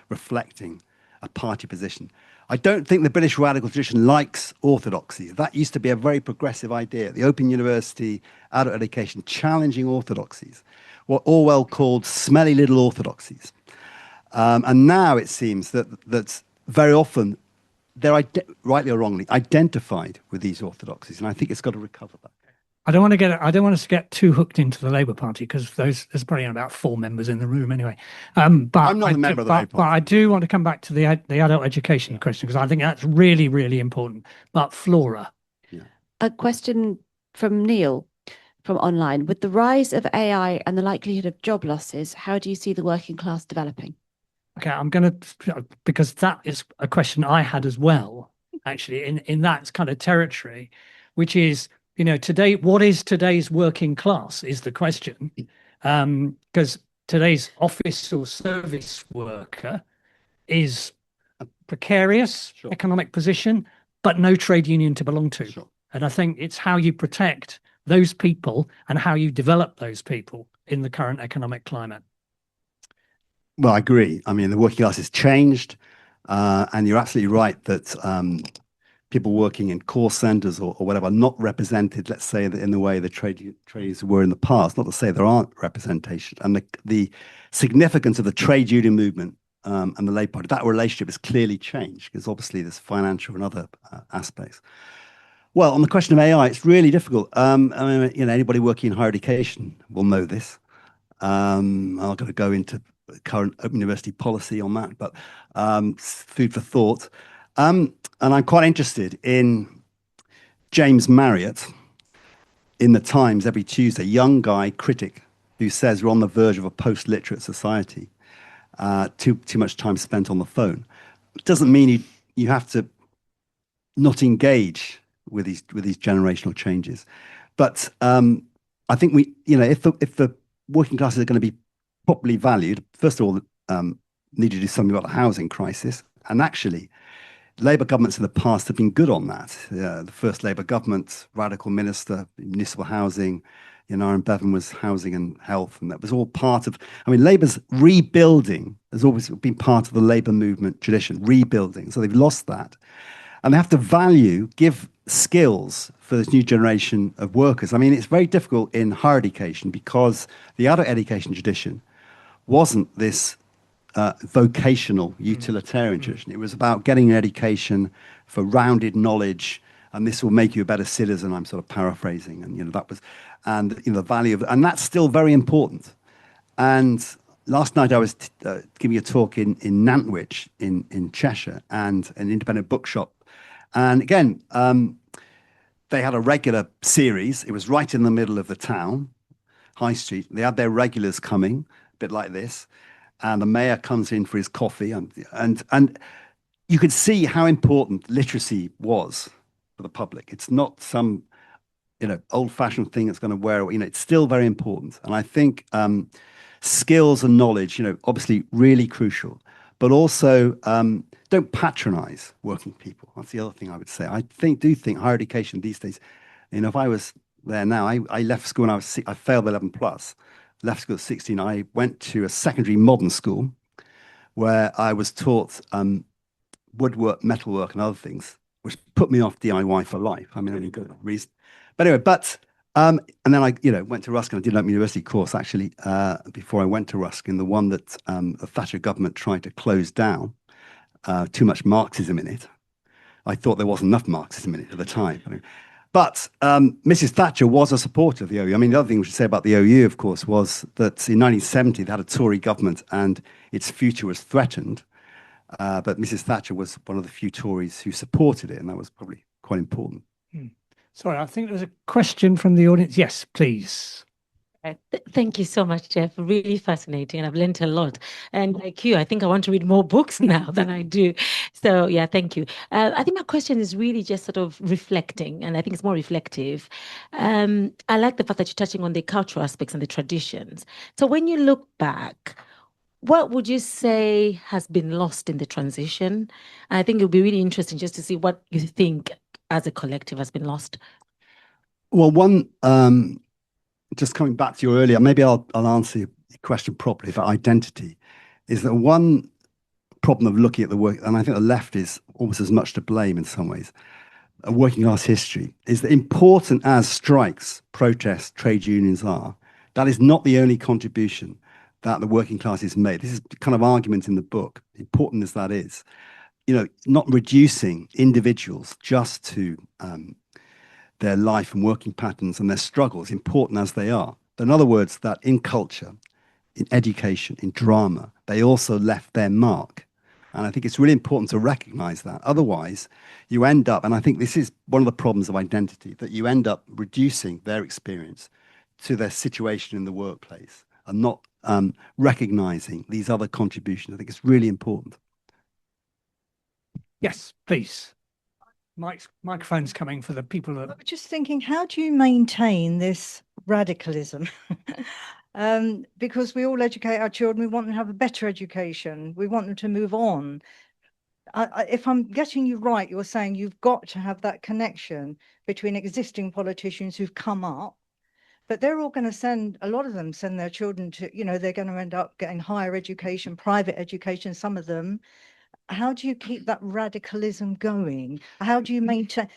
S3: reflecting a party position. I don't think the British radical tradition likes orthodoxy. That used to be a very progressive idea. The Open University, adult education, challenging orthodoxies, what Orwell called smelly little orthodoxies. And now it seems that very often they're, rightly or wrongly, identified with these orthodoxies. And I think it's got to recover that.
S2: I don't want us to get too hooked into the Labour Party, because there's probably about 4 members in the room anyway. But
S3: I'm not a member of the Labour Party.
S2: But I do want to come back to the adult education question, because I think that's really, really important. But Flora.
S3: Yeah.
S1: A question from Neil from online. With the rise of AI and the likelihood of job losses, how do you see the working class developing?
S2: Okay, I'm going to, because that is a question I had as well, actually, in that kind of territory, which is, you know, today, what is today's working class is the question. Because today's office or service worker is a precarious economic position, but no trade union to belong to.
S3: Sure.
S2: And I think it's how you protect those people and how you develop those people in the current economic climate.
S3: Well, I agree. I mean, the working class has changed, and you're absolutely right that people working in call centers or whatever are not represented, let's say, in the way the trades were in the past. Not to say there aren't representation. And the significance of the trade union movement and the Labour Party, that relationship has clearly changed, because obviously there's financial and other aspects. Well, on the question of AI, it's really difficult. I mean, you know, anybody working in higher education will know this. I'm not going to go into current Open University policy on that, but food for thought. And I'm quite interested in James Marriott in the Times every Tuesday, young guy, critic, who says we're on the verge of a post-literate society. Too much time spent on the phone. It doesn't mean you have to not engage with these generational changes, but I think you know, if the working classes are going to be properly valued, first of all, need to do something about the housing crisis. And actually, Labour governments in the past have been good on that. The first Labour government, radical minister, municipal housing, you know, Aaron Bevan was housing and health, and that was all part of, I mean, Labour's rebuilding has always been part of the Labour movement tradition, rebuilding. So they've lost that. And they have to give skills for this new generation of workers. I mean, it's very difficult in higher education because the adult education tradition wasn't this vocational utilitarian tradition. It was about getting an education for rounded knowledge, and this will make you a better citizen. I'm sort of paraphrasing, and you know that was, and you know the value of, and that's still very important. And last night I was giving a talk in Nantwich in Cheshire, and an independent bookshop, and again they had a regular series. It was right in the middle of the town, High Street. They had their regulars coming, a bit like this, and the mayor comes in for his coffee, and you could see how important literacy was for the public. It's not some, you know, old-fashioned thing that's going to wear, you know, it's still very important. And I think skills and knowledge, you know, obviously really crucial, but also don't patronize working people. That's the other thing I would say. I do think higher education these days, you know, if I was there now, I left school when I failed 11 plus, left school at 16. I went to a secondary modern school where I was taught woodwork, metalwork, and other things, which put me off DIY for life. I mean, only good reason. But anyway, and then I, you know, went to Ruskin. I did an Open University course actually before I went to Ruskin, the one that the Thatcher government tried to close down. Too much Marxism in it. I thought there wasn't enough Marxism in it at the time. But Mrs. Thatcher was a supporter of the OU. I mean, the other thing we should say about the OU, of course, was that in 1970 they had a Tory government and its future was threatened. But Mrs. Thatcher was one of the few Tories who supported it, and that was probably quite important.
S2: Sorry, I think there's a question from the audience. Yes, please.
S4: Thank you so much, Geoff. Really fascinating, and I've learned a lot. And like you, I think I want to read more books now than I do. So yeah, thank you. I think my question is really just sort of reflecting, and I think it's more reflective. I like the fact that you're touching on the cultural aspects and the traditions. So when you look back, what would you say has been lost in the transition? I think it would be really interesting just to see what you think as a collective has been lost?
S3: Well, one, just coming back to you earlier, maybe I'll answer your question properly about identity, is that one problem of looking at the work, and I think the left is almost as much to blame in some ways, a working class history, is that important as strikes, protests, trade unions are, that is not the only contribution that the working class has made. This is the kind of argument in the book, important as that is. Not reducing individuals just to their life and working patterns and their struggles, important as they are. In other words, that in culture, in education, in drama, they also left their mark. And I think it's really important to recognize that. Otherwise, you end up, and I think this is one of the problems of identity, that you end up reducing their experience to their situation in the workplace and not recognizing these other contributions. I think it's really important.
S2: Yes, please. Microphone's coming for the people that...
S5: I was just thinking, how do you maintain this radicalism? Because we all educate our children, we want them to have a better education, we want them to move on. If I'm getting you right, you're saying you've got to have that connection between existing politicians who've come up, but they're all going to send, a lot of them send their children to, they're going to end up getting higher education, private education, some of them. How do you keep that radicalism going? How do you maintain?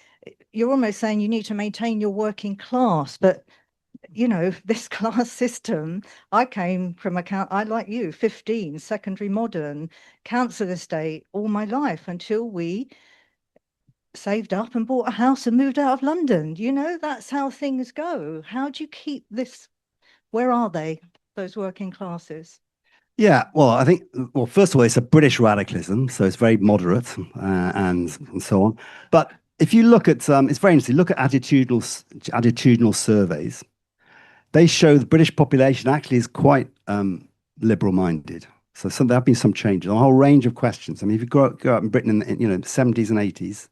S5: You're almost saying you need to maintain your working class, but this class system, I came from I like you, 15, secondary modern, council estate all my life until we saved up and bought a house and moved out of London. That's how things go. How do you keep this? Where are they, those working classes?
S3: Yeah, well, I think, first of all, it's a British radicalism, so it's very moderate and so on. But if you look at, it's very interesting, look at attitudinal surveys. They show the British population actually is quite liberal-minded. So there have been some changes, a whole range of questions. I mean, if you go up in Britain in the 70s and 80s,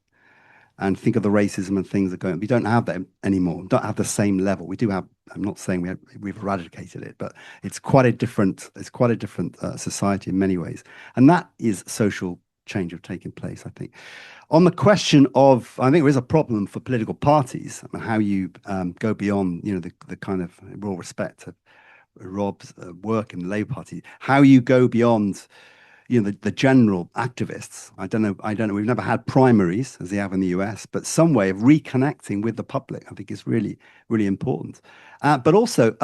S3: and think of the racism and things that go on. We don't have that anymore. We don't have the same level. We do have. I'm not saying we've eradicated it, but it's quite a different. It's quite a different society in many ways, and that is social change of taking place. I think. On the question of, I think there is a problem for political parties and how you go beyond, the kind of, with all respect to Rob's work in the Labour Party, how you go beyond. The general activists. I don't know. We've never had primaries as they have in the US, but some way of reconnecting with the public, I think, is really, really important. But also,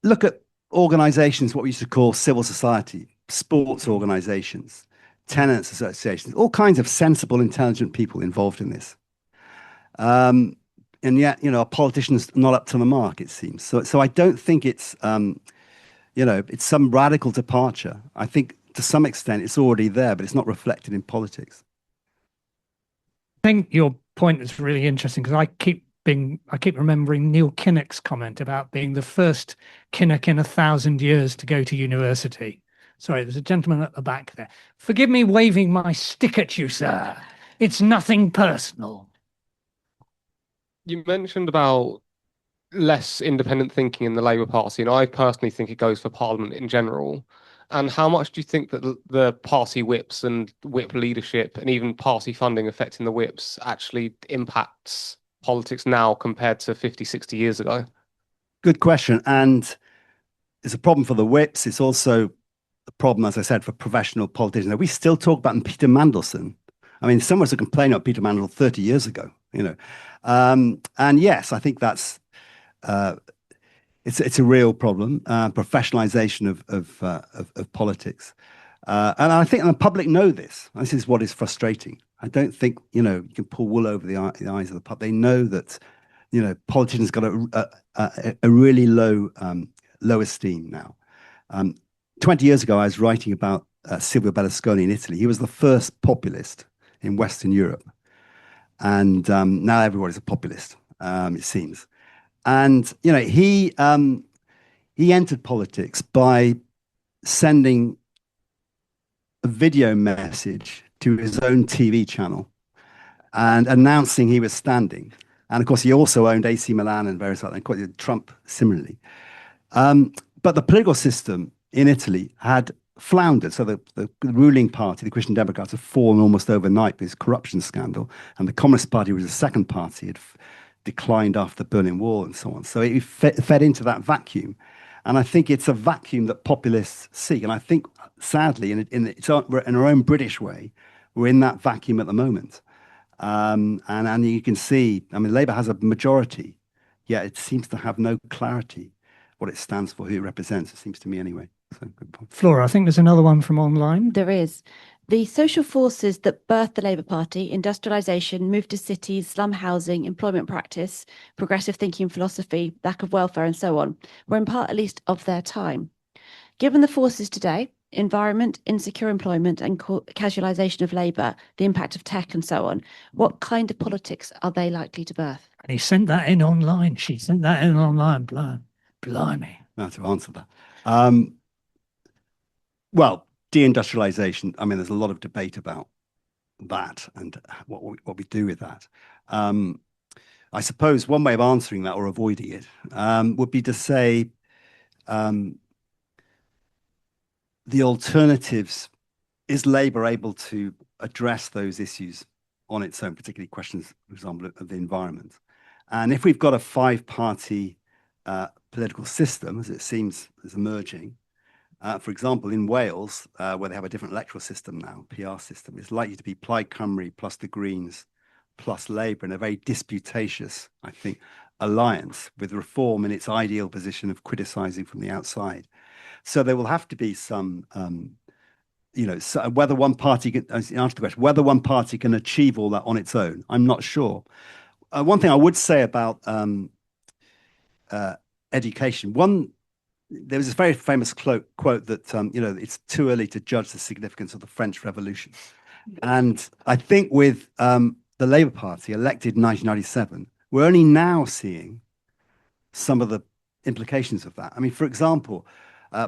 S3: look at organizations, what we used to call civil society, sports organizations, tenants associations, all kinds of sensible, intelligent people involved in this. And yet, a politician's not up to the mark, it seems. So I don't think it's, it's some radical departure. I think to some extent it's already there, but it's not reflected in politics.
S2: I think your point is really interesting because I keep remembering Neil Kinnock's comment about being the first Kinnock in 1,000 years to go to university. Sorry, there's a gentleman at the back there. Forgive me waving my stick at you, sir. It's nothing personal.
S6: You mentioned about less independent thinking in the Labour Party, and I personally think it goes for Parliament in general. And how much do you think that the party whips and whip leadership and even party funding affecting the whips actually impacts politics now compared to 50, 60 years ago?
S3: Good question. And it's a problem for the whips. It's also a problem, as I said, for professional politicians. Now, we still talk about Peter Mandelson. I mean, someone was complaining about Peter Mandelson 30 years ago, And yes, I think that's it's a real problem, professionalization of politics, and I think the public know this. This is what is frustrating. I don't think you can pull wool over the eyes of the public. They know that politicians got a really low esteem now. 20 years ago, I was writing about Silvio Berlusconi in Italy. He was the first populist in Western Europe, and now everybody's a populist. It seems. And he entered politics by sending a video message to his own TV channel and announcing he was standing. And of course, he also owned AC Milan and various other, and Trump similarly. But the political system in Italy had floundered. So the ruling party, the Christian Democrats, had fallen almost overnight with this corruption scandal, and the Communist Party was the second party, had declined after the Berlin Wall and so on. So it fed into that vacuum. And I think it's a vacuum that populists seek. And I think, sadly, in our own British way, we're in that vacuum at the moment. And you can see, I mean, Labour has a majority, yet it seems to have no clarity what it stands for, who it represents, it seems to me anyway. So, good point.
S2: Flora, I think there's another one from online.
S1: There is. The social forces that birthed the Labour Party, industrialisation, move to cities, slum housing, employment practice, progressive thinking philosophy, lack of welfare and so on, were in part at least of their time. Given the forces today, environment, insecure employment and casualisation of labour, the impact of tech and so on, what kind of politics are they likely to birth?
S2: And he sent that in online. She sent that in online. Blimey.
S3: Now to answer that. Well, deindustrialization, I mean, there's a lot of debate about that and what we do with that. I suppose one way of answering that or avoiding it would be to say the alternatives, is Labour able to address those issues on its own, particularly questions, for example, of the environment? And if we've got a five-party political system, as it seems is emerging, for example, in Wales, where they have a different electoral system now, PR system, it's likely to be Plaid Cymru plus the Greens plus Labour in a very disputatious, I think, alliance with Reform in its ideal position of criticising from the outside. So there will have to be some, so whether one party can answer the question, whether one party can achieve all that on its own, I'm not sure. One thing I would say about education, there was this very famous quote that, it's too early to judge the significance of the French Revolution. And I think with the Labour Party elected in 1997, we're only now seeing some of the implications of that. I mean, for example,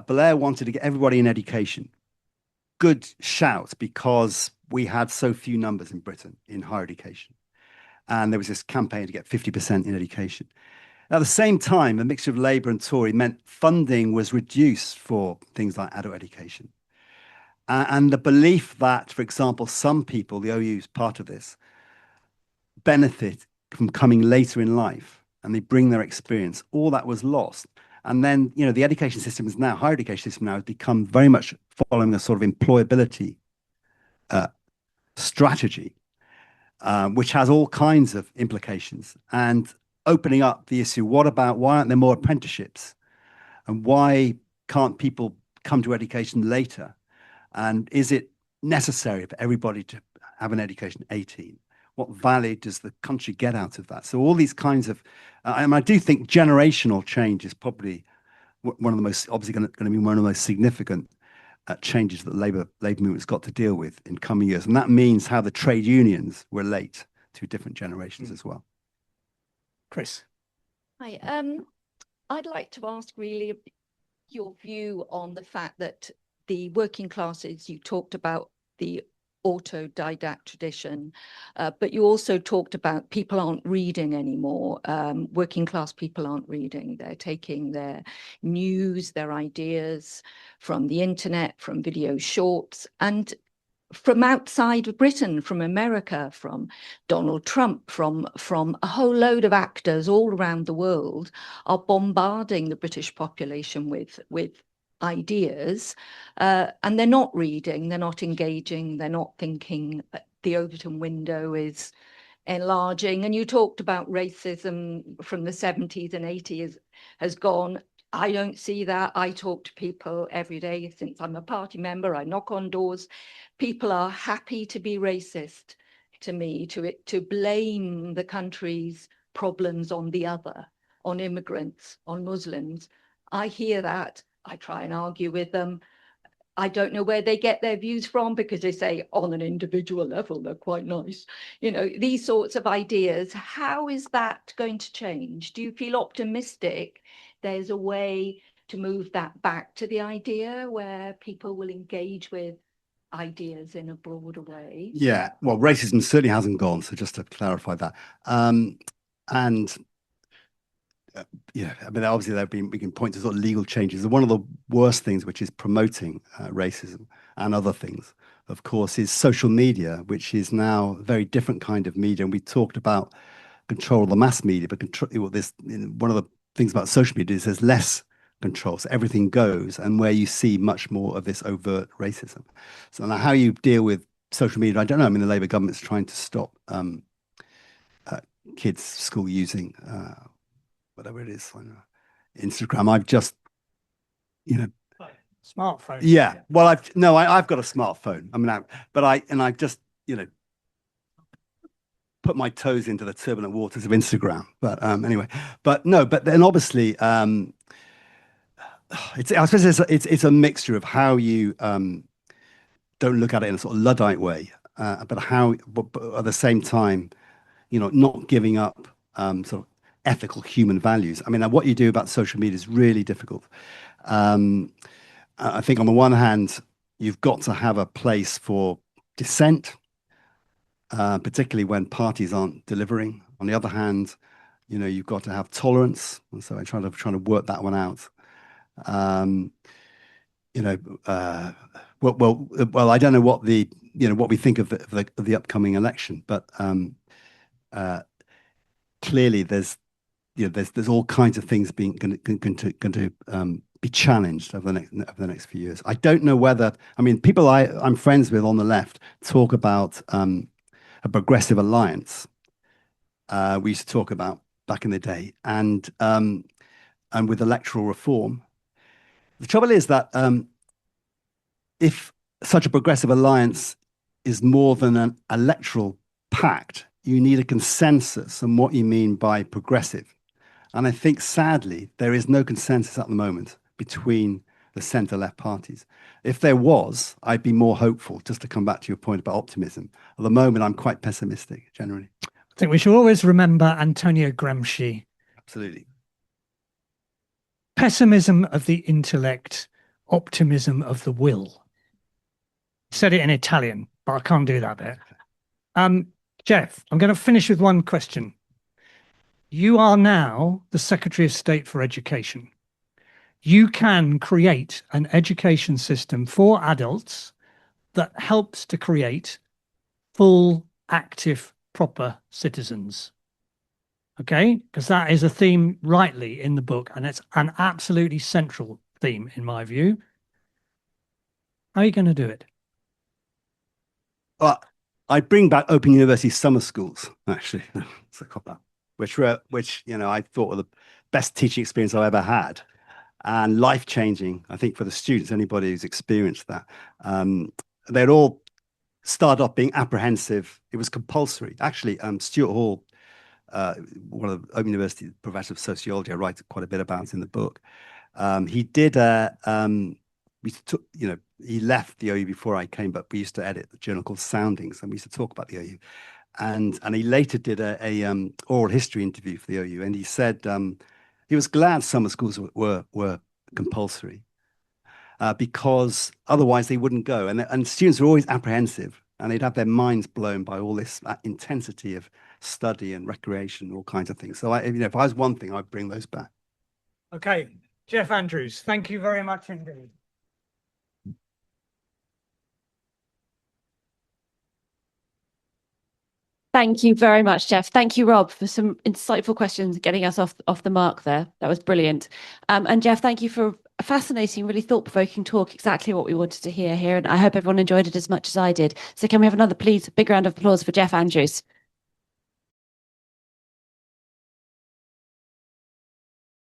S3: Blair wanted to get everybody in education. Good shout, because we had so few numbers in Britain in higher education. And there was this campaign to get 50% in education. At the same time, a mixture of Labour and Tory meant funding was reduced for things like adult education. And the belief that, for example, some people, the OU is part of this, benefit from coming later in life and they bring their experience, all that was lost. And then, the education system is now, higher education system now has become very much following a sort of employability strategy, which has all kinds of implications. And opening up the issue, why aren't there more apprenticeships? And why can't people come to education later? And is it necessary for everybody to have an education at 18? What value does the country get out of that? So all these kinds of, and I do think generational change is probably one of the most, obviously going to be one of the most significant changes that the Labour movement's got to deal with in coming years. And that means how the trade unions relate to different generations as well.
S2: Chris.
S7: Hi, I'd like to ask really your view on the fact that the working classes, you talked about the autodidact tradition, but you also talked about people aren't reading anymore. Working class people aren't reading. They're taking their news, their ideas from the internet, from video shorts, and from outside of Britain, from America, from Donald Trump, from a whole load of actors all around the world are bombarding the British population with ideas, and they're not reading, they're not engaging, they're not thinking. The Overton window is enlarging. And you talked about racism from the 70s and 80s has gone. I don't see that. I talk to people every day since I'm a party member. I knock on doors. People are happy to be racist to me, to blame the country's problems on the other, on immigrants, on Muslims. I hear that. I try and argue with them. I don't know where they get their views from, because they say on an individual level, they're quite nice. These sorts of ideas. How is that going to change? Do you feel optimistic there's a way to move that back to the idea where people will engage with ideas in a broader way?
S3: Yeah, well, racism certainly hasn't gone. So just to clarify that. And I mean, obviously we can point to sort of legal changes. One of the worst things, which is promoting racism and other things, of course, is social media, which is now a very different kind of media. And we talked about control of the mass media, but one of the things about social media is there's less control, so everything goes, and where you see much more of this overt racism. So now, how you deal with social media, I don't know. I mean, the Labour government's trying to stop kids' school using whatever it is, Instagram. I've just,
S2: Smartphone.
S3: yeah. Well, I've got a smartphone. I mean, I've just, put my toes into the turbulent waters of Instagram. But anyway, but then obviously, I suppose it's a mixture of how you don't look at it in a sort of Luddite way, but at the same time, not giving up sort of ethical human values. I mean, what you do about social media is really difficult. I think on the one hand, you've got to have a place for dissent, particularly when parties aren't delivering. On the other hand, you've got to have tolerance. And so I'm trying to work that one out. Well, I don't know what what we think of the upcoming election, but clearly there's all kinds of things going to be challenged over the next few years. I don't know whether, I mean, people I'm friends with on the left talk about a progressive alliance. We used to talk about back in the day, and with electoral reform. The trouble is that if such a progressive alliance is more than an electoral pact, you need a consensus on what you mean by progressive. And I think, sadly, there is no consensus at the moment between the centre-left parties. If there was, I'd be more hopeful, just to come back to your point about optimism. At the moment, I'm quite pessimistic, generally.
S2: I think we should always remember Antonio Gramsci.
S3: Absolutely.
S2: Pessimism of the intellect, optimism of the will. Said it in Italian, but I can't do that bit. Geoff, I'm going to finish with one question. You are now the Secretary of State for Education. You can create an education system for adults that helps to create full, active, proper citizens. Okay? Because that is a theme rightly in the book, and it's an absolutely central theme in my view. How are you going to do it?
S3: I bring back Open University summer schools, actually. It's a cop-out, which I thought were the best teaching experience I've ever had, and life-changing, I think, for the students, anybody who's experienced that. They'd all start off being apprehensive. It was compulsory. Actually, Stuart Hall, one of the Open University professor of sociology, I write quite a bit about in the book. He did he left the OU before I came, but we used to edit the journal called Soundings, and we used to talk about the OU. And he later did a oral history interview for the OU, and he said he was glad summer schools were compulsory because otherwise they wouldn't go. And students were always apprehensive, and they'd have their minds blown by all this intensity of study and recreation, all kinds of things. So if I was one thing, I'd bring those back.
S2: Okay, Geoff Andrews, thank you very much indeed.
S1: Thank you very much, Geoff. Thank you, Rob, for some insightful questions, getting us off the mark there. That was brilliant. And Geoff, thank you for a fascinating, really thought-provoking talk, exactly what we wanted to hear here. And I hope everyone enjoyed it as much as I did. So can we have another, please, big round of applause for Geoff Andrews?